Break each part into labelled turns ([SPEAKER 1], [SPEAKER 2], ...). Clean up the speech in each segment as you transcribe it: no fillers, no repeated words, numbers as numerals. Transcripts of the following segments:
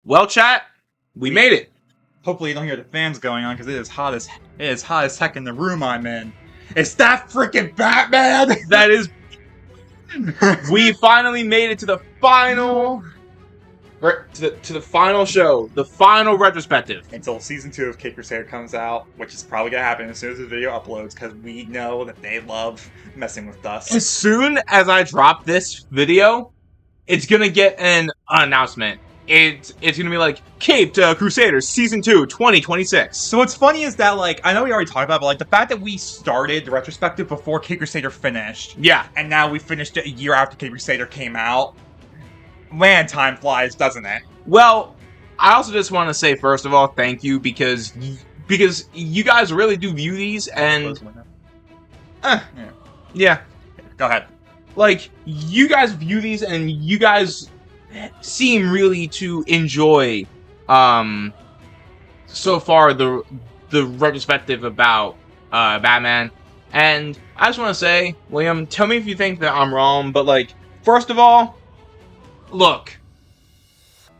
[SPEAKER 1] Well, chat, we made it.
[SPEAKER 2] Hopefully you don't hear the fans going on because it is hot as heck in the room I'm in. It's that freaking Batman.
[SPEAKER 1] That is, we finally made it to the final, to the final show, the final retrospective.
[SPEAKER 2] Until season 2 of Cape Crusader comes out, which is probably gonna happen as soon as the video uploads, because we know that they love messing with us.
[SPEAKER 1] As soon as I drop this video, it's gonna get an announcement. It's gonna be like Cape Crusaders Season 2, 2026.
[SPEAKER 2] So what's funny is that, like, I know we already talked about it, but like the fact that we started the retrospective before Cape Crusader finished,
[SPEAKER 1] Yeah,
[SPEAKER 2] and now we finished it a year after Cape Crusader came out. Man, time flies, doesn't it?
[SPEAKER 1] well, I also just want to say first of all, thank you because you guys really do view these and yeah.
[SPEAKER 2] Go ahead.
[SPEAKER 1] Like, you guys view these and you guys seem really to enjoy so far the retrospective about Batman. And I just want to say, Liam, tell me if you think that I'm wrong, but like, first of all, look,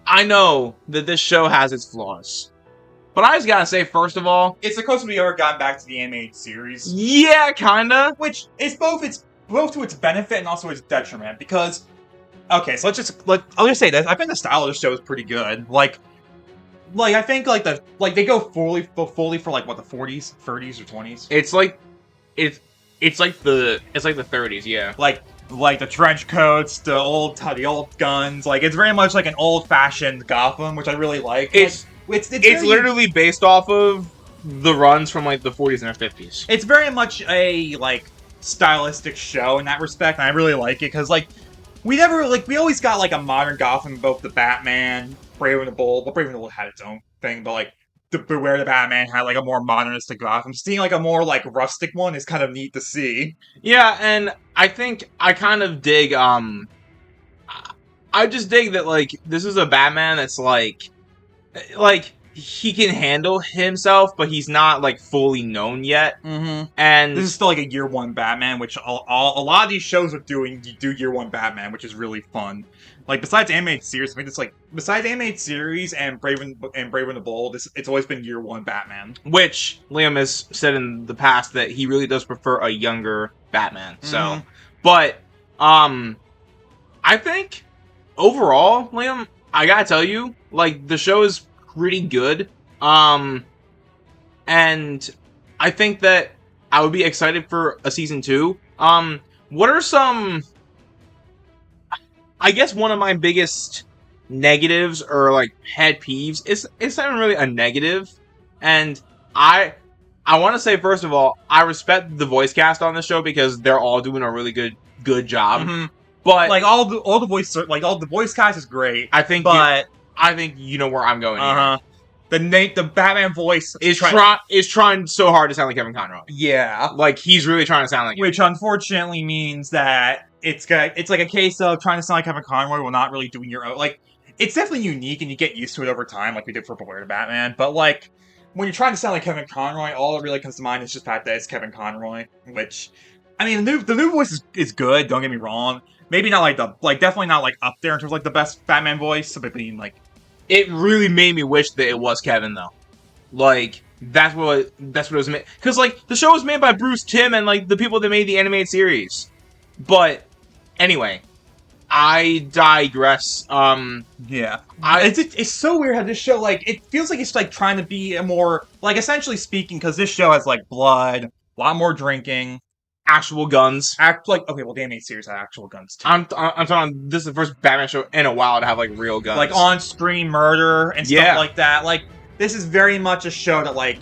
[SPEAKER 1] I know that this show has its flaws, but I just gotta say, first of all,
[SPEAKER 2] It's the closest we ever gotten back to the animated series.
[SPEAKER 1] yeah, kinda.
[SPEAKER 2] Which is both to its benefit and also its detriment, because okay, so I'll just say this. I think the style of the show is pretty good. Like I think they go fully for like what, the 40s, 30s, or 20s.
[SPEAKER 1] It's like it's like the 30s, yeah.
[SPEAKER 2] Like the trench coats, the old guns. Like it's very much like an old fashioned Gotham, which I really like.
[SPEAKER 1] It's
[SPEAKER 2] very-
[SPEAKER 1] literally based off of the runs from like the 40s and the 50s.
[SPEAKER 2] It's very much a like stylistic show in that respect, and I really like it because like we always got like a modern Gotham, both the Batman, Brave and the Bold. Well, Brave and the Bold had its own thing, but like the Beware the Batman had like a more modernistic Gotham. Seeing like a more like rustic one is kind of neat to see.
[SPEAKER 1] Yeah, and I think I kind of dig I just dig that like this is a Batman that's like he can handle himself, but he's not like fully known yet.
[SPEAKER 2] Mm-hmm.
[SPEAKER 1] And
[SPEAKER 2] This is still like a year one Batman, which a lot of these shows are doing. You do year one Batman, which is really fun. Like besides animated series, I think it's like besides animated series and Brave and the Bold, it's always been year one Batman.
[SPEAKER 1] which Liam has said in the past that he really does prefer a younger Batman. So,
[SPEAKER 2] Mhm.
[SPEAKER 1] but I think overall, Liam, I gotta tell you, like the show is pretty good. And I think that I would be excited for a season 2. What are some? I guess one of my biggest negatives or like pet peeves is it's not even really a negative, and I want to say first of all, I respect the voice cast on the show because they're all doing a really good job.
[SPEAKER 2] Mhm.
[SPEAKER 1] But
[SPEAKER 2] Like all the voice cast is great,
[SPEAKER 1] I think
[SPEAKER 2] but
[SPEAKER 1] I think you know where I'm going. Here.
[SPEAKER 2] the Batman voice
[SPEAKER 1] Is trying so hard to sound like Kevin Conroy.
[SPEAKER 2] yeah.
[SPEAKER 1] Like he's really trying to sound like him.
[SPEAKER 2] Which unfortunately means that it's like a case of trying to sound like Kevin Conroy while not really doing your own. Like, it's definitely unique and you get used to it over time, like we did for Beware the Batman. But like, when you're trying to sound like Kevin Conroy, all that really comes to mind is just the fact that it's Kevin Conroy. Which, I mean, the new voice is good. Don't get me wrong. Maybe not definitely not like up there in terms of like the best Batman voice. But being like,
[SPEAKER 1] It really made me wish that it was Kevin though. Like that's what it was made, because like the show was made by Bruce Timm and like the people that made the animated series. But anyway, I digress.
[SPEAKER 2] yeah,
[SPEAKER 1] I
[SPEAKER 2] it's so weird how this show, like, it feels like it's like trying to be a more, like, essentially speaking, because this show has like blood, a lot more drinking.
[SPEAKER 1] actual guns.
[SPEAKER 2] Okay, well, the animated series had actual guns too.
[SPEAKER 1] I'm talking. This is the first Batman show in a while to have like real guns.
[SPEAKER 2] Like on-screen murder and
[SPEAKER 1] Yeah.
[SPEAKER 2] stuff like that. Like, this is very much a show that, like,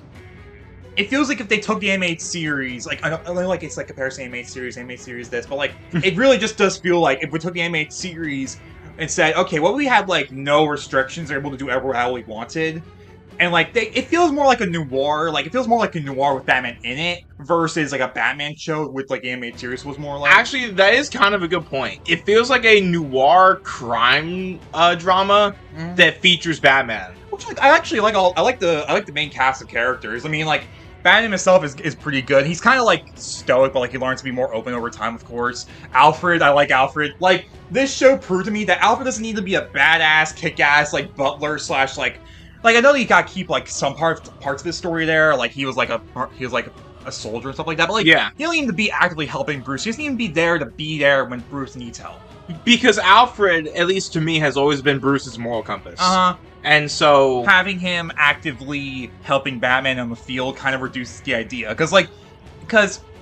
[SPEAKER 2] it feels like if they took the animated series, like, I don't like it's like comparison animated series this, but like, it really just does feel like if we took the animated series and said, okay, well, we had like no restrictions, they're able to do whatever how we wanted. And like it feels more like a noir, like it feels more like a noir with Batman in it versus like a Batman show with like the animated series was more like.
[SPEAKER 1] Actually, that is kind of a good point. It feels like a noir crime drama that features Batman.
[SPEAKER 2] Which, like, I actually like I like the main cast of characters. I mean, like, Batman himself is pretty good. He's kind of like stoic, but like he learns to be more open over time, of course. Alfred, I like Alfred. Like this show proved to me that Alfred doesn't need to be a badass, kick-ass like butler slash like I know that you gotta keep like some parts of the story there. Like he was like a soldier and stuff like that. But like
[SPEAKER 1] Yeah.
[SPEAKER 2] he don't need to be actively helping Bruce. He doesn't even be there to be there when Bruce needs help.
[SPEAKER 1] Because Alfred, at least to me, has always been Bruce's moral compass.
[SPEAKER 2] Uh huh.
[SPEAKER 1] And so
[SPEAKER 2] Having him actively helping Batman on the field kind of reduces the idea. Because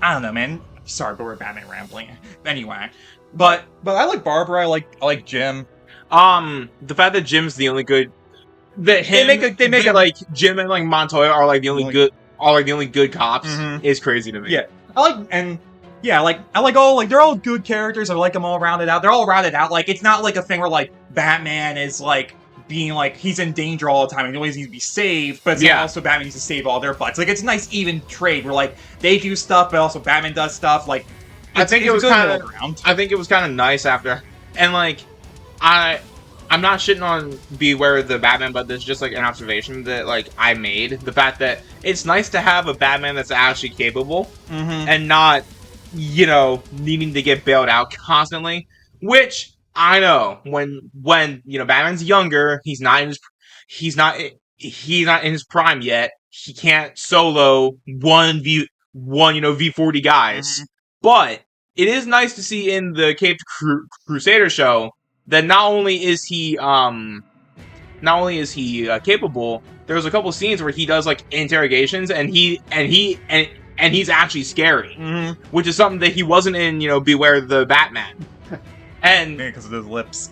[SPEAKER 2] I don't know, man. Sorry, but we're Batman rambling. Anyway, but I like Barbara. I like Jim.
[SPEAKER 1] the fact that Jim's the only good that him
[SPEAKER 2] they make
[SPEAKER 1] that,
[SPEAKER 2] a-
[SPEAKER 1] like Jim and like Montoya are like the only
[SPEAKER 2] Like-
[SPEAKER 1] good cops
[SPEAKER 2] Mhm.
[SPEAKER 1] is crazy to me.
[SPEAKER 2] Yeah. I like all like they're all good characters. I like them all rounded out. They're all rounded out. Like it's not like a thing where like Batman is like being like he's in danger all the time and he always needs to be saved, but it's not
[SPEAKER 1] Yeah.
[SPEAKER 2] also Batman needs to save all their butts. Like it's a nice even trade where like they do stuff, but also Batman does stuff. Like
[SPEAKER 1] I think
[SPEAKER 2] it's
[SPEAKER 1] it was
[SPEAKER 2] a good
[SPEAKER 1] kinda-
[SPEAKER 2] middle ground.
[SPEAKER 1] I think it was kind of nice after, and like I'm not shitting on Beware the Batman, but there's just like an observation that like I made, the fact that it's nice to have a Batman that's actually capable
[SPEAKER 2] Mm-hmm.
[SPEAKER 1] and not, you know, needing to get bailed out constantly. Which I know when you know Batman's younger, he's not in his prime yet. He can't solo V40 guys.
[SPEAKER 2] Mhm.
[SPEAKER 1] But it is nice to see in the Caped Crusader show that not only is he capable, there's a couple scenes where he does like interrogations and he's actually scary,
[SPEAKER 2] Mm-hmm.
[SPEAKER 1] which is something that he wasn't in, you know, Beware the Batman. And
[SPEAKER 2] Because of those lips.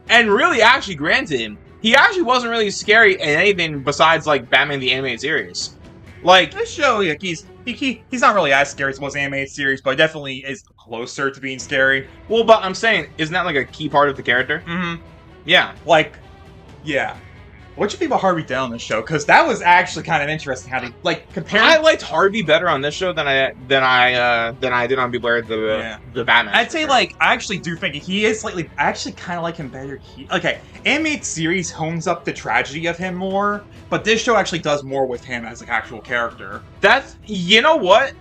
[SPEAKER 1] really, actually, granted, he actually wasn't really scary in anything besides like Batman the Animated Series. Like,
[SPEAKER 2] This show, like he's not really as scary as most animated series, but definitely is closer to being scary.
[SPEAKER 1] well, but I'm saying, isn't that like a key part of the character?
[SPEAKER 2] Mm-hmm.
[SPEAKER 1] Yeah.
[SPEAKER 2] Like, yeah. What you think about Harvey Dent on the show? Because that was actually kind of interesting how they like compare.
[SPEAKER 1] I liked Harvey better on this show than I did on Beware the Batman.
[SPEAKER 2] I'd say like I actually do think he is slightly. I actually kind of like him better. Okay, animated series hones up the tragedy of him more, but this show actually does more with him as an actual character.
[SPEAKER 1] That's, you know what?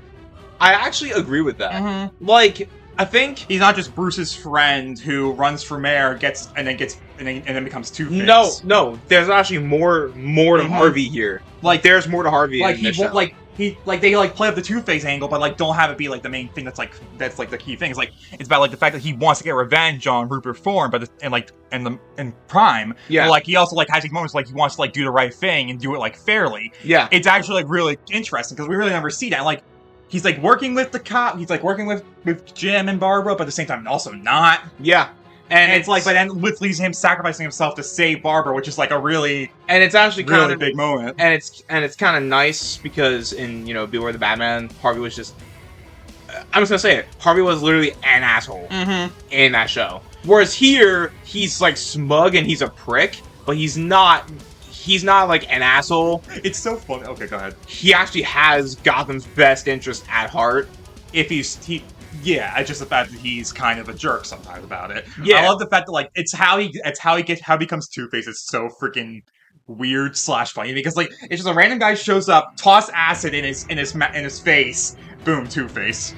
[SPEAKER 1] I actually agree with that.
[SPEAKER 2] Mm-hmm.
[SPEAKER 1] Like, I think
[SPEAKER 2] He's not just Bruce's friend who runs for mayor, and then becomes Two-Face.
[SPEAKER 1] no, there's actually more to
[SPEAKER 2] Mhm.
[SPEAKER 1] Harvey here. Like, there's more to Harvey.
[SPEAKER 2] Like
[SPEAKER 1] in
[SPEAKER 2] he
[SPEAKER 1] this
[SPEAKER 2] won't
[SPEAKER 1] show.
[SPEAKER 2] like they like play up the Two-Face angle, but like don't have it be like the main thing that's like the key thing. It's like it's about like the fact that he wants to get revenge on Rupert Thorne, but in Prime.
[SPEAKER 1] Yeah.
[SPEAKER 2] But, like he also like has these moments like he wants to like do the right thing and do it like fairly.
[SPEAKER 1] Yeah.
[SPEAKER 2] It's actually like really interesting because we really never see that. Like he's like working with the cop, he's like working with Jim and Barbara, but at the same time also not.
[SPEAKER 1] Yeah.
[SPEAKER 2] And it's like, but then which leads to him sacrificing himself to save Barbara, which is like a really
[SPEAKER 1] and it's actually kind
[SPEAKER 2] really
[SPEAKER 1] of
[SPEAKER 2] big moment.
[SPEAKER 1] and it's kind of nice because in, you know, Beware the Batman, Harvey was just I'm just gonna say it. Harvey was literally an asshole
[SPEAKER 2] Mm-hmm.
[SPEAKER 1] in that show. Whereas here, he's like smug and he's a prick, but he's not like an asshole.
[SPEAKER 2] It's so funny. Okay, go ahead.
[SPEAKER 1] He actually has Gotham's best interest at heart.
[SPEAKER 2] Yeah, it's just the fact that he's kind of a jerk sometimes about it.
[SPEAKER 1] Yeah.
[SPEAKER 2] I love the fact that like it's how he becomes Two-Face. It's so freaking weird / funny because like it's just a random guy shows up, toss acid in his face, boom, Two-Face.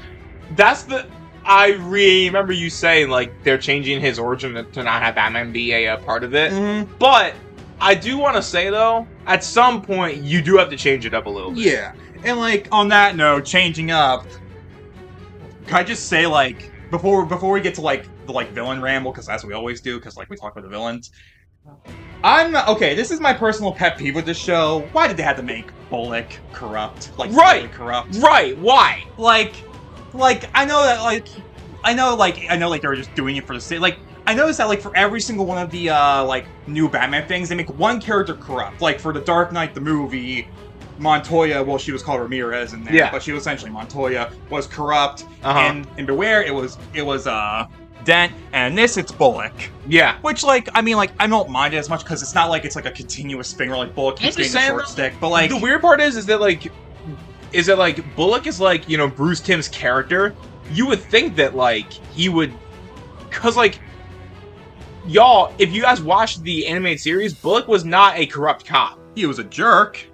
[SPEAKER 1] I remember you saying like they're changing his origin to not have Batman be a part of it.
[SPEAKER 2] Mm-hmm.
[SPEAKER 1] But I do want to say though, at some point you do have to change it up a little bit.
[SPEAKER 2] Yeah, and like on that note, changing up. Can I just say like before we get to like the like villain ramble because that's what we always do because like we talk about the villains. Okay, this is my personal pet peeve with this show. Why did they have to make Bullock corrupt? Like
[SPEAKER 1] Right.
[SPEAKER 2] totally corrupt.
[SPEAKER 1] Right? Why?
[SPEAKER 2] Like I know they were just doing it for the sake. Like I noticed that like for every single one of the like new Batman things, they make one character corrupt. Like for the Dark Knight the movie, Montoya, well she was called Ramirez in there,
[SPEAKER 1] Yeah.
[SPEAKER 2] but she was essentially Montoya was corrupt.
[SPEAKER 1] Uh-huh.
[SPEAKER 2] And in Beware it was Dent, and in this it's Bullock.
[SPEAKER 1] Yeah.
[SPEAKER 2] Which like I mean like I don't mind it as much because it's not like it's like a continuous thing where like Bullock keeps
[SPEAKER 1] I'm
[SPEAKER 2] getting
[SPEAKER 1] just
[SPEAKER 2] the
[SPEAKER 1] saying,
[SPEAKER 2] short
[SPEAKER 1] though,
[SPEAKER 2] stick. But like
[SPEAKER 1] the weird part is that Bullock is like, you know, Bruce Timm's character. You would think that like he would, cause like y'all, if you guys watched the animated series, Bullock was not a corrupt cop.
[SPEAKER 2] he was a jerk.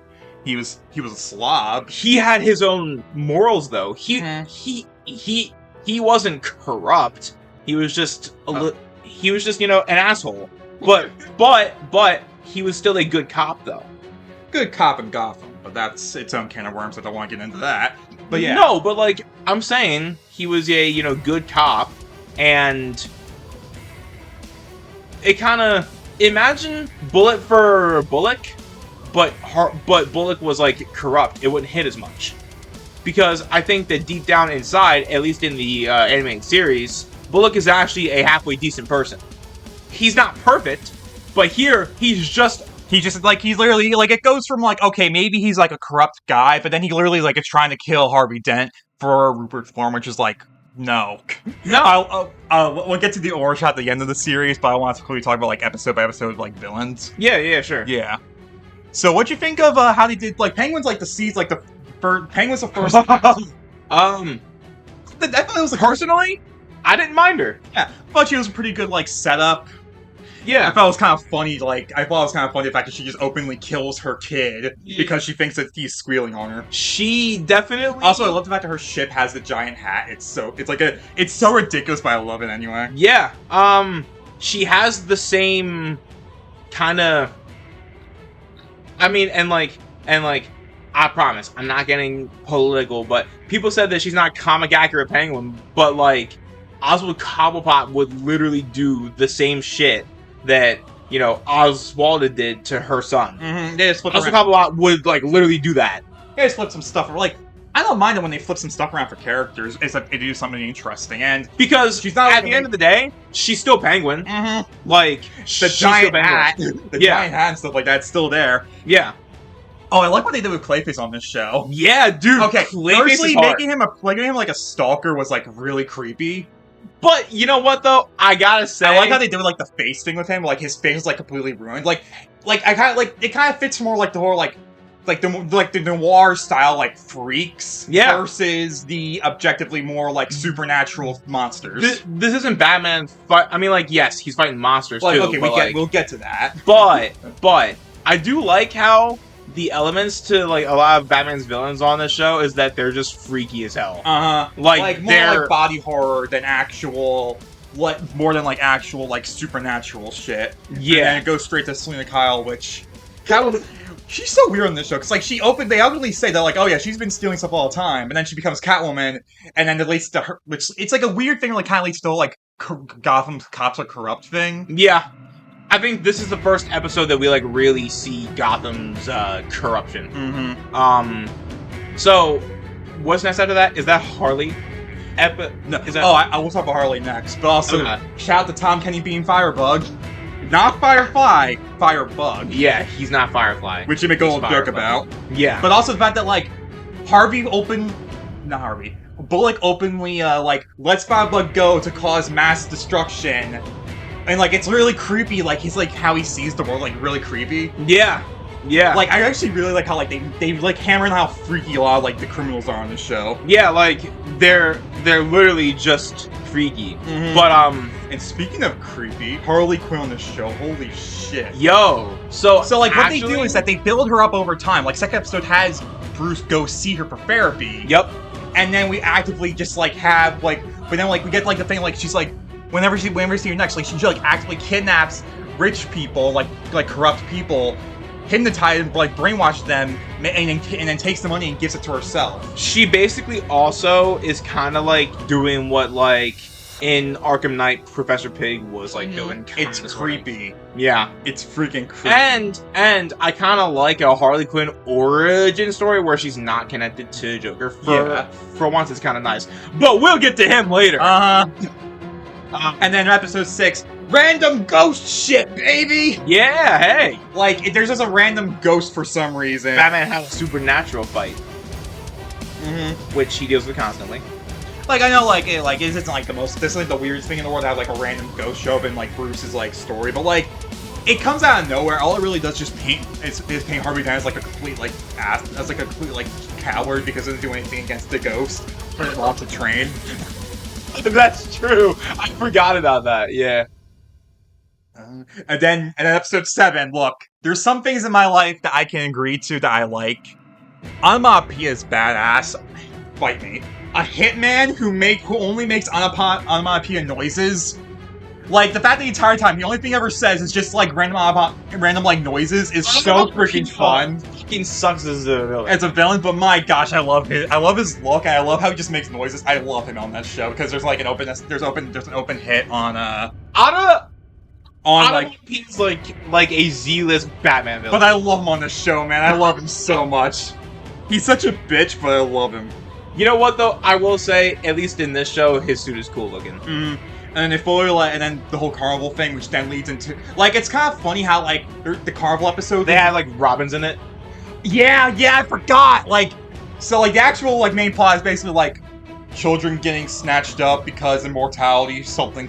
[SPEAKER 2] He was a slob.
[SPEAKER 1] He had his own morals, though.
[SPEAKER 2] Hmm.
[SPEAKER 1] He wasn't corrupt. He was just he was just, you know, an asshole. But he was still a good cop, though.
[SPEAKER 2] Good cop in Gotham, but that's its own can of worms. I don't want to get into that. But yeah,
[SPEAKER 1] No, but like I'm saying, he was a, you know, good cop, and it kind of imagine Bullet for Bullock, but Bullock was like corrupt. It wouldn't hit as much because I think that deep down inside, at least in the animated series, Bullock is actually a halfway decent person. He's not perfect, but here
[SPEAKER 2] he's literally like, it goes from like, okay, maybe he's like a corrupt guy, but then he literally like is trying to kill Harvey Dent for Rupert Thorne, which is like, no. We'll get to the origin shot at the end of the series, but I want to quickly talk about like episode by episode like villains.
[SPEAKER 1] Yeah, sure.
[SPEAKER 2] Yeah. So what'd you think of how they did like Penguin's like the seeds like the first Penguin's the first.
[SPEAKER 1] I
[SPEAKER 2] thought it was
[SPEAKER 1] personally, I didn't mind her.
[SPEAKER 2] yeah, I thought she was a pretty good like setup. I
[SPEAKER 1] Yeah,
[SPEAKER 2] thought it was kind of funny, the fact that she just openly kills her kid because she thinks that he's squealing on her.
[SPEAKER 1] she definitely.
[SPEAKER 2] Also, I love the fact that her ship has the giant hat. It's so ridiculous, but I love it anyway.
[SPEAKER 1] Yeah, she has the same kind of. I mean, and like, I promise, I'm not getting political, but people said that she's not comic accurate Penguin, but like, Oswald Cobblepot would literally do the same shit that, you know, Oswalda did to her son.
[SPEAKER 2] Mm-hmm. They just flip
[SPEAKER 1] Oswald
[SPEAKER 2] around.
[SPEAKER 1] Cobblepot would like literally do that.
[SPEAKER 2] They just flip some stuff. Like, I don't mind it when they flip some stuff around for characters. It's like they do something interesting, and
[SPEAKER 1] Because
[SPEAKER 2] she's not
[SPEAKER 1] at the end of the day, she's still Penguin. Like
[SPEAKER 2] the
[SPEAKER 1] she's
[SPEAKER 2] giant
[SPEAKER 1] still
[SPEAKER 2] hat,
[SPEAKER 1] Penguin.
[SPEAKER 2] the
[SPEAKER 1] Yeah.
[SPEAKER 2] giant hat and stuff like that's still there.
[SPEAKER 1] Yeah,
[SPEAKER 2] Oh, I like what they did with Clayface on this show.
[SPEAKER 1] yeah, dude.
[SPEAKER 2] Okay,
[SPEAKER 1] Clayface
[SPEAKER 2] firstly,
[SPEAKER 1] is hard.
[SPEAKER 2] making him like a stalker was like really creepy.
[SPEAKER 1] But you know what though? I gotta say,
[SPEAKER 2] I like how they did like the face thing with him. Like his face was like completely ruined. Like I kind of like it kind of fits more like the whole like the noir style like freaks versus the objectively more like supernatural monsters.
[SPEAKER 1] This isn't Batman. I mean, like, yes, he's fighting monsters
[SPEAKER 2] Like,
[SPEAKER 1] too.
[SPEAKER 2] okay,
[SPEAKER 1] but
[SPEAKER 2] we'll get to that.
[SPEAKER 1] But I do like how the elements to like a lot of Batman's villains on this show is that they're just freaky as hell.
[SPEAKER 2] Like more like body horror than actual. More than like actual like supernatural shit.
[SPEAKER 1] Yeah,
[SPEAKER 2] and it goes straight to Selena Kyle, which she's so weird on this show because like they openly say that like, oh yeah, she's been stealing stuff all the time, and then she becomes Catwoman, and then it leads to her, which it's like a weird thing, like kind of leads to like Gotham's cops are corrupt thing.
[SPEAKER 1] Yeah, I think this is the first episode that we like really see Gotham's corruption.
[SPEAKER 2] Mm-hmm.
[SPEAKER 1] So what's next after that? Is that Harley?
[SPEAKER 2] No.
[SPEAKER 1] Is that?
[SPEAKER 2] I will talk about Harley next, but also
[SPEAKER 1] Okay.
[SPEAKER 2] shout out to Tom Kenny being Firebug, not Firefly, Firebug.
[SPEAKER 1] Yeah, he's not Firefly.
[SPEAKER 2] Which you make a
[SPEAKER 1] He's
[SPEAKER 2] little joke
[SPEAKER 1] Firebug.
[SPEAKER 2] about.
[SPEAKER 1] Yeah,
[SPEAKER 2] But also the fact that like Bullock openly like lets Firebug go to cause mass destruction, and like it's really creepy. Like he's like how he sees the world, like really creepy.
[SPEAKER 1] yeah.
[SPEAKER 2] Like I actually really like how like they like hammer in how freaky a lot of like the criminals are on this show.
[SPEAKER 1] Yeah, like they're literally just freaky.
[SPEAKER 2] Mhm.
[SPEAKER 1] But
[SPEAKER 2] And speaking of creepy, Harley Quinn on this show, holy shit.
[SPEAKER 1] yo, so
[SPEAKER 2] like what they
[SPEAKER 1] actually-
[SPEAKER 2] do is that they build her up over time. Like second episode has Bruce go see her for therapy.
[SPEAKER 1] Yep.
[SPEAKER 2] And then we actively just like have like, but then like we get like the thing like she's like whenever we see her next, like she like actively kidnaps rich people, like corrupt people, hypnotize and like brainwash them, and then takes the money and gives it to herself.
[SPEAKER 1] She basically also is kind of like doing what like in Arkham Knight Professor Pig was like doing.
[SPEAKER 2] It's
[SPEAKER 1] kinda sort of.
[SPEAKER 2] creepy.
[SPEAKER 1] Yeah.
[SPEAKER 2] It's freaking creepy.
[SPEAKER 1] And I kind of like a Harley Quinn origin story where she's not connected to Joker. For once, it's kind of nice. But we'll get to him later.
[SPEAKER 2] And then episode 6, random ghost shit, baby.
[SPEAKER 1] Yeah, hey.
[SPEAKER 2] Like there's just a random ghost for some reason.
[SPEAKER 1] Batman has a supernatural fight,
[SPEAKER 2] Mm-hmm.
[SPEAKER 1] which he deals with constantly.
[SPEAKER 2] Like I know, like it isn't like this isn't the weirdest thing in the world to have like a random ghost show up in like Bruce's like story, but like it comes out of nowhere. All it really does just paint Harvey Dent as like a complete like ass, as like a complete like coward because it doesn't do anything against the ghost. But it wants to train.
[SPEAKER 1] That's true. I forgot about that. Yeah.
[SPEAKER 2] And then episode 7, look, there's some things in my life that I can agree to that I like. Onomatopoeia is badass. Fight me. A hitman who only makes onomatopoeia noises. Like, the fact that the entire time, the only thing he ever says is just, like, random like, noises is so freaking fun.
[SPEAKER 1] Fucking sucks as a villain.
[SPEAKER 2] As a villain, but my gosh, I love his look, and I love how he just makes noises. I love him on that show, because there's, like, there's an open hit on,
[SPEAKER 1] He's like a Z-list Batman villain.
[SPEAKER 2] But I love him on this show, man. I love him so much. He's such a bitch, but I love him.
[SPEAKER 1] You know what, though? I will say, at least in this show, his suit is cool looking.
[SPEAKER 2] And then they fully and then the whole carnival thing, which then leads into like it's kind of funny how like the carnival episode
[SPEAKER 1] they had like Robins in it.
[SPEAKER 2] Yeah, I forgot. Like, so like the actual like main plot is basically like children getting snatched up because immortality, something.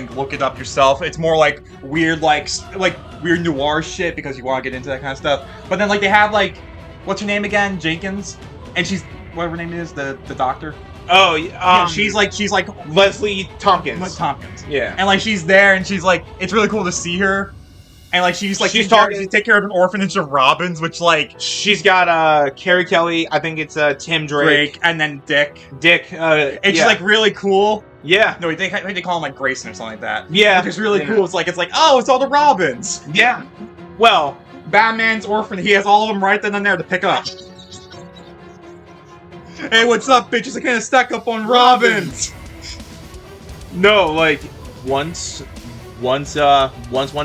[SPEAKER 2] Look it up yourself. It's more like weird weird noir shit because you want to get into that kind of stuff. But then like they have like what's her name again, Jenkins, and she's whatever her name is, the doctor.
[SPEAKER 1] Oh,
[SPEAKER 2] yeah, she's like
[SPEAKER 1] Leslie Tompkins. Yeah,
[SPEAKER 2] and like she's there, and she's like, it's really cool to see her, and like she's
[SPEAKER 1] she's
[SPEAKER 2] take care of an orphanage of Robins, which like
[SPEAKER 1] she's got Carrie Kelly, I think it's Tim Drake,
[SPEAKER 2] and then Dick,
[SPEAKER 1] and
[SPEAKER 2] she's like really cool.
[SPEAKER 1] Yeah,
[SPEAKER 2] no, they call him like Grayson or something like that.
[SPEAKER 1] Yeah,
[SPEAKER 2] which is really cool. It's like oh, it's all the Robins.
[SPEAKER 1] Yeah, well,
[SPEAKER 2] Batman's orphan, he has all of them right then and there to pick up. Hey, what's up, bitches? I can't stack up on Robins.
[SPEAKER 1] No, like once one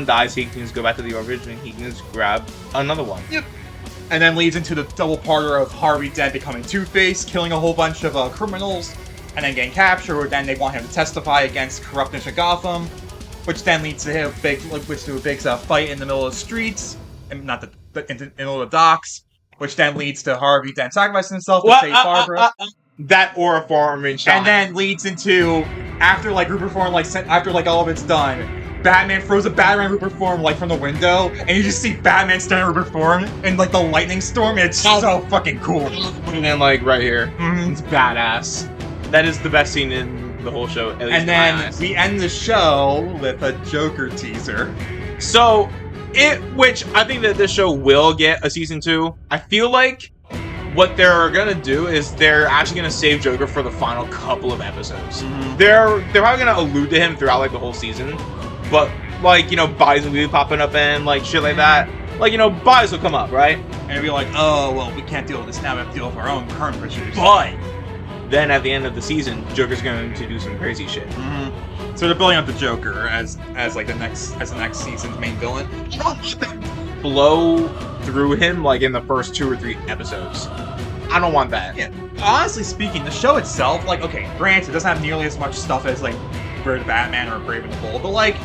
[SPEAKER 1] dies, he can just go back to the orphanage and he can just grab another one.
[SPEAKER 2] Yep. And then leads into the double-parter of Harvey Dent becoming Two-Face, killing a whole bunch of criminals, and then getting captured. Then they want him to testify against corruptness of Gotham, which then leads to a big fight in the middle of the streets, and not in the middle of the docks. Which then leads to Harvey Dent sacrificing himself to save Barbara.
[SPEAKER 1] That aura forming shot.
[SPEAKER 2] And then leads into after Rupert Form after all of it's done, Batman throws a batter at Rupert Form from the window, and you just see Batman staring at Rupert Form in the lightning storm. And it's so fucking cool.
[SPEAKER 1] And then right here, it's badass. That is the best scene in the whole show. At least
[SPEAKER 2] and then we end the show with a Joker teaser.
[SPEAKER 1] So. Which I think that this show will get a season 2. I feel like what they're gonna do is they're actually gonna save Joker for the final couple of episodes. They're probably gonna allude to him throughout the whole season, but bodies will be popping up and shit like that. Bodies will come up, right?
[SPEAKER 2] And it'll be like, oh well, we can't deal with this now. We have to deal with our own current issues.
[SPEAKER 1] But then at the end of the season, Joker's going to do some crazy shit.
[SPEAKER 2] So they're building up the Joker as the next season's main villain.
[SPEAKER 1] Blow through him in the first 2 or 3 episodes. I don't want that.
[SPEAKER 2] Yeah. Honestly speaking, the show itself, okay, granted, it doesn't have nearly as much stuff as Bird Batman or Brave and the Bold, but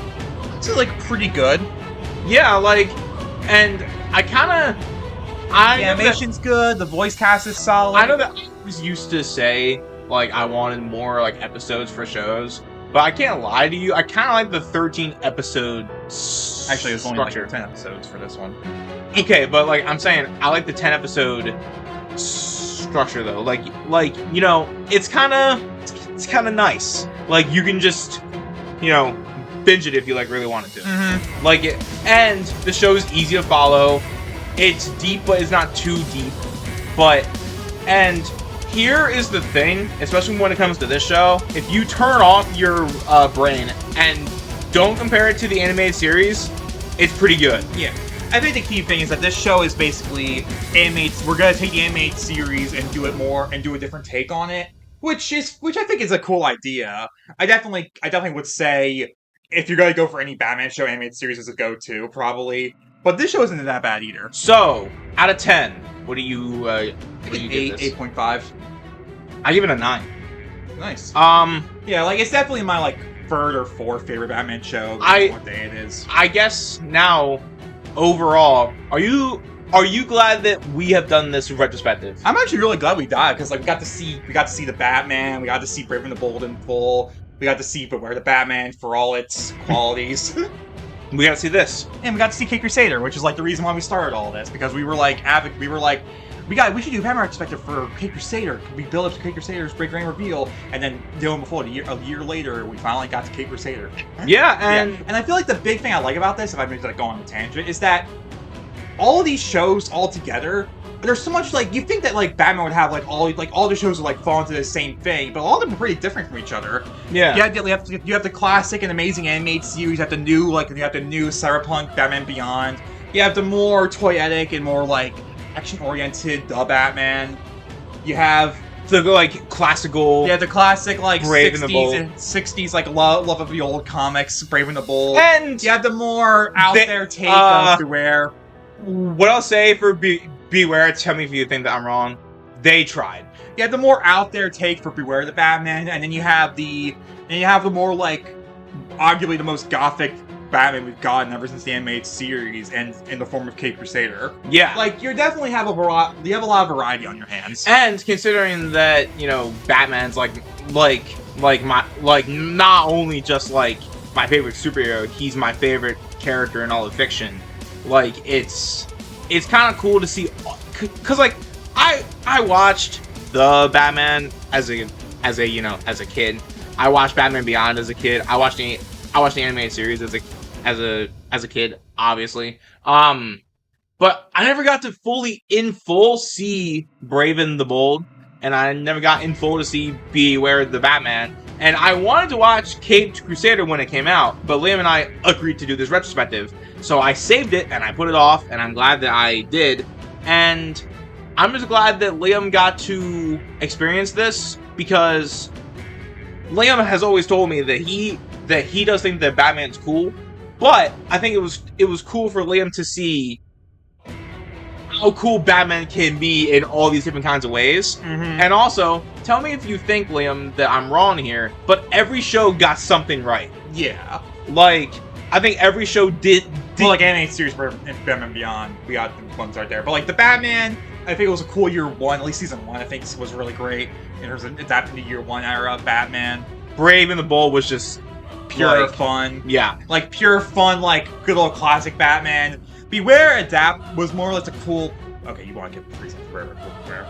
[SPEAKER 2] it's pretty good.
[SPEAKER 1] Yeah, and I kinda
[SPEAKER 2] the animation's good, the voice cast is solid.
[SPEAKER 1] I know that I was used to say I wanted more episodes for shows. But I can't lie to you, I kind of like the 13 episode
[SPEAKER 2] Actually, there's only
[SPEAKER 1] 10
[SPEAKER 2] episodes for this one.
[SPEAKER 1] Okay, but I'm saying, I like the 10 episode structure though. It's kind of nice. You can just, binge it if you really wanted to. And the show's easy to follow. It's deep, but it's not too deep. And here is the thing, especially when it comes to this show, if you turn off your brain and don't compare it to the animated series, it's pretty good.
[SPEAKER 2] Yeah. I think the key thing is that this show is basically we're gonna take the animated series and do it more and do a different take on it, which I think is a cool idea. I definitely would say if you're gonna go for any Batman show, animated series is a go-to, probably. But this show isn't that bad either.
[SPEAKER 1] So, out of 10, what do you
[SPEAKER 2] 8.5.
[SPEAKER 1] I give it a 9.
[SPEAKER 2] Nice.
[SPEAKER 1] Yeah,
[SPEAKER 2] it's definitely my third or fourth favorite Batman show. What day it is.
[SPEAKER 1] I guess now, overall, are you glad that we have done this retrospective?
[SPEAKER 2] I'm actually really glad we died because we got to see the Batman, we got to see Brave and the Bold in full, we got to see Beware the Batman for all its qualities.
[SPEAKER 1] We got to see this,
[SPEAKER 2] and we got to see Kate Crusader, which is the reason why we started all this, because we were we should do a Batman retrospective for Kate Crusader. We build up to Kate Crusader's great grand reveal, and then a year later, we finally got to Kate Crusader.
[SPEAKER 1] Yeah, and
[SPEAKER 2] I feel the big thing I like about this, if I may go on a tangent, is that all of these shows all together, there's so much, like, you think that, like, Batman would have, like, all the shows would, like, fall into the same thing, but all of them are pretty different from each other.
[SPEAKER 1] Yeah.
[SPEAKER 2] You have the classic and amazing animated series, you have the new Cyberpunk Batman Beyond, you have the more toyetic and more, like, action-oriented The Batman, you have
[SPEAKER 1] the like classical.
[SPEAKER 2] the classic, like,
[SPEAKER 1] Brave and the Bold.
[SPEAKER 2] 60s, like, love of the old comics, Brave and the Bold.
[SPEAKER 1] And
[SPEAKER 2] You have the more out there take of Beware.
[SPEAKER 1] what I'll say for Beware, tell me if you think that I'm wrong. They tried.
[SPEAKER 2] You have the more out there take for Beware the Batman, and then you have the more, like, arguably the most gothic Batman we've gotten ever since the animated series, and in the form of Caped Crusader.
[SPEAKER 1] Yeah.
[SPEAKER 2] Like, you definitely have a lot of variety on your hands.
[SPEAKER 1] And considering that, you know, Batman's like not only just like my favorite superhero, he's my favorite character in all of fiction. Like, it's kind of cool to see, cause like I watched the Batman as a kid. I watched Batman Beyond as a kid. I watched the animated series as a kid, obviously. But I never got to in full see Brave and the Bold, and I never got in full to see Beware the Batman. And I wanted to watch Caped Crusader when it came out, but Liam and I agreed to do this retrospective. So I saved it and I put it off, and I'm glad that I did. And I'm just glad that Liam got to experience this, because Liam has always told me that he does think that Batman's cool, but I think it was cool for Liam to see how cool Batman can be in all these different kinds of ways.
[SPEAKER 2] Mm-hmm.
[SPEAKER 1] And also, tell me if you think, Liam, that I'm wrong here, but every show got something right.
[SPEAKER 2] Yeah.
[SPEAKER 1] Like, I think every show did
[SPEAKER 2] Well, like, animated series for Batman Beyond, we got the ones right there. But, like, the Batman, I think it was a cool year one, at least season one, I think was really great in terms of adapting to year one era of Batman.
[SPEAKER 1] Brave and the Bold was just
[SPEAKER 2] Pure
[SPEAKER 1] like,
[SPEAKER 2] fun.
[SPEAKER 1] Yeah.
[SPEAKER 2] Like, pure fun, like, good old classic Batman. Beware Adapt was more or less a cool... Okay, you want to give reason for Beware.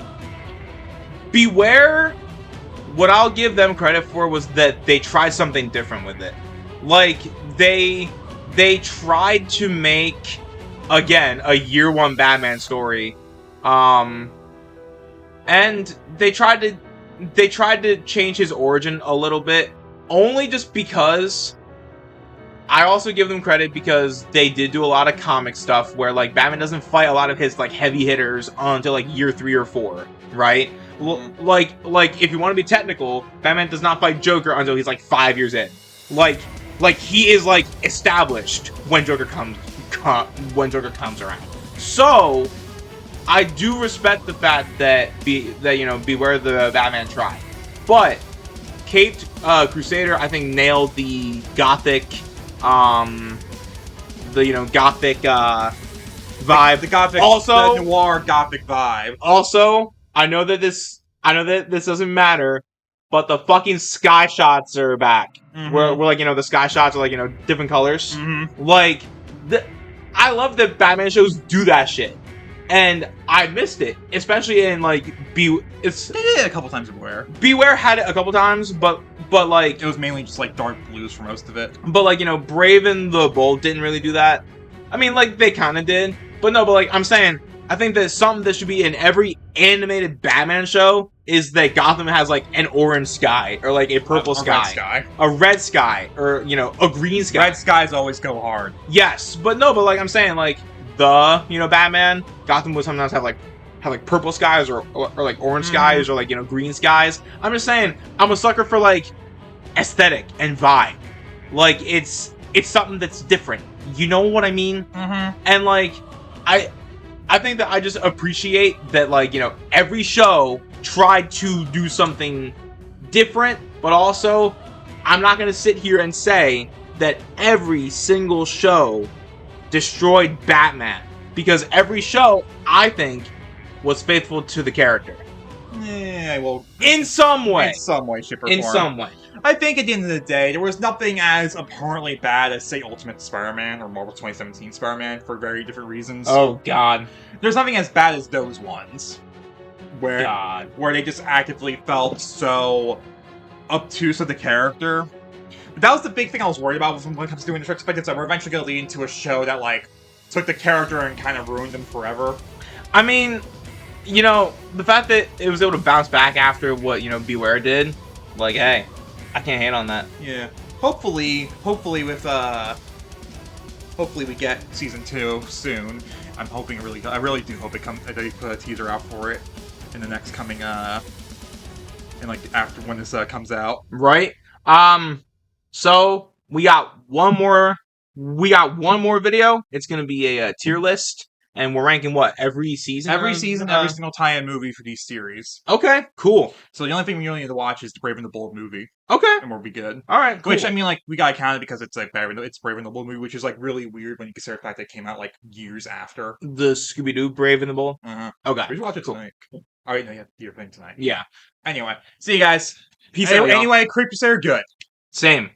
[SPEAKER 1] Beware, what I'll give them credit for was that they tried something different with it. Like, they tried to make, again, a year one Batman story. And they tried to change his origin a little bit, only just because I also give them credit because they did do a lot of comic stuff where, like, Batman doesn't fight a lot of his, like, heavy hitters until, like, year 3 or 4, right? Like, if you want to be technical, Batman does not fight Joker until he's, like, 5 years in. Like, he is, like, established when Joker comes around. So, I do respect the fact that Beware the Batman tried. But Caped Crusader, I think, nailed the gothic vibe.
[SPEAKER 2] The gothic,
[SPEAKER 1] also,
[SPEAKER 2] the noir gothic vibe.
[SPEAKER 1] Also, I know that this doesn't matter, but the fucking sky shots are back.
[SPEAKER 2] Mm-hmm.
[SPEAKER 1] Where like, the sky shots are like, different colors.
[SPEAKER 2] Mm-hmm.
[SPEAKER 1] Like, I love that Batman shows do that shit. And I missed it, especially in like
[SPEAKER 2] They did it a couple times in Beware.
[SPEAKER 1] Beware had it a couple times, but like
[SPEAKER 2] it was mainly just like dark blues for most of it.
[SPEAKER 1] But like, Brave and the Bold didn't really do that. I mean, like, they kind of did, but no. But like, I'm saying, I think that something that should be in every animated Batman show is that Gotham has like an orange sky, or like a purple sky, a red sky, or a green sky.
[SPEAKER 2] Red skies always go hard.
[SPEAKER 1] Yes, but no. But like, I'm saying, like, the Batman, Gotham would sometimes have like purple skies or like orange skies or like green skies. I'm just saying, I'm a sucker for like aesthetic and vibe. Like, it's something that's different. You know what I mean?
[SPEAKER 2] Mm-hmm.
[SPEAKER 1] And like, I think that I just appreciate that, like, every show tried to do something different, but also I'm not gonna sit here and say that every single show destroyed Batman, because every show, I think, was faithful to the character.
[SPEAKER 2] Yeah, well,
[SPEAKER 1] in some way,
[SPEAKER 2] shape, or form.
[SPEAKER 1] In some way.
[SPEAKER 2] I think at the end of the day, there was nothing as abhorrently bad as, say, Ultimate Spider-Man or Marvel 2017 Spider-Man for very different reasons.
[SPEAKER 1] Oh, God.
[SPEAKER 2] There's nothing as bad as those ones. Where they just actively felt so obtuse of the character. But that was the big thing I was worried about when it comes to doing this retrospective, that we're eventually going to lead into a show that, like, took the character and kind of ruined him forever.
[SPEAKER 1] I mean, the fact that it was able to bounce back after what Beware did, like, hey, I can't hate on that.
[SPEAKER 2] Yeah. Hopefully we get season 2 soon. I'm hoping I really do hope they put a teaser out for it in the next coming and like after when this comes out.
[SPEAKER 1] Right. So we got one more video. It's gonna be a tier list, and we're ranking what every season.
[SPEAKER 2] Every single tie-in movie for these series.
[SPEAKER 1] Okay, cool.
[SPEAKER 2] So the only thing we really need to watch is the Brave and the Bold movie.
[SPEAKER 1] Okay,
[SPEAKER 2] and we'll be good.
[SPEAKER 1] All right, cool.
[SPEAKER 2] Which I mean, like we gotta count it because it's like Brave and the Bold movie, which is like really weird when you consider the fact that it came out like years after
[SPEAKER 1] the Scooby Doo Brave and the Bold. Okay,
[SPEAKER 2] we should watch it tonight. All right, no, yeah, you're playing tonight.
[SPEAKER 1] Yeah.
[SPEAKER 2] Anyway, see you guys.
[SPEAKER 1] Peace out.
[SPEAKER 2] Anyway, Creepers are good.
[SPEAKER 1] Same.